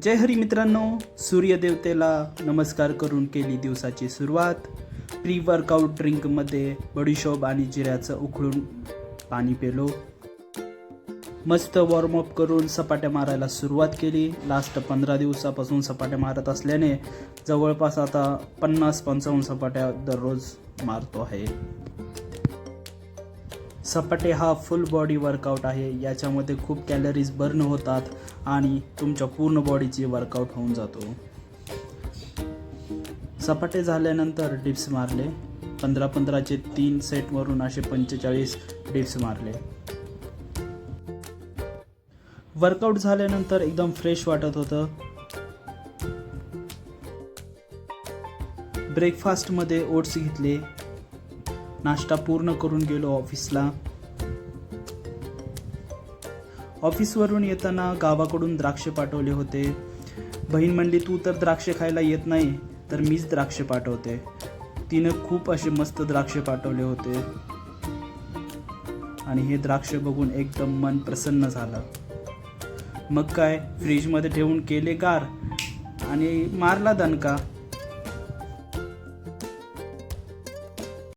जय हरी मित्रांनो, सूर्यदेवतेला नमस्कार करून केली दिवसाची सुरुवात. प्री वर्कआउट ड्रिंकमध्ये बडीशोप आणि जिऱ्याचं उकळून पाणी पेलो. मस्त वॉर्मअप करून सपाट्या मारायला सुरुवात केली. लास्ट 15 दिवसापासून सपाट्या मारत असल्याने जवळपास आता 50-55 सपाट्या दररोज मारतो आहे. सपाटे हा फुल बॉडी वर्कआउट आहे. याच्यामध्ये खूप कॅलरीज बर्न होतात आणि तुमच्या पूर्ण बॉडीची वर्कआउट होऊन जातो. सपाटे झाल्यानंतर डिप्स मारले. 15-15चे 3 सेटवरून असे 45 डिप्स मारले. वर्कआउट झाल्यानंतर एकदम फ्रेश वाटत होतं. ब्रेकफास्टमध्ये ओट्स घेतले. नाश्ता पूर्ण करून गेलो ऑफिसला. ऑफिसवरून येताना गावाकडून द्राक्षे पाठवले होते. बहीण म्हणली, तू तर द्राक्षे खायला येत नाही तर मीच द्राक्षे पाठवते. तिनं खूप असे मस्त द्राक्षे पाठवले होते आणि हे द्राक्षे बघून एकदम मन प्रसन्न झालं. मग काय, फ्रीजमध्ये ठेवून केले गार आणि मारला दणका.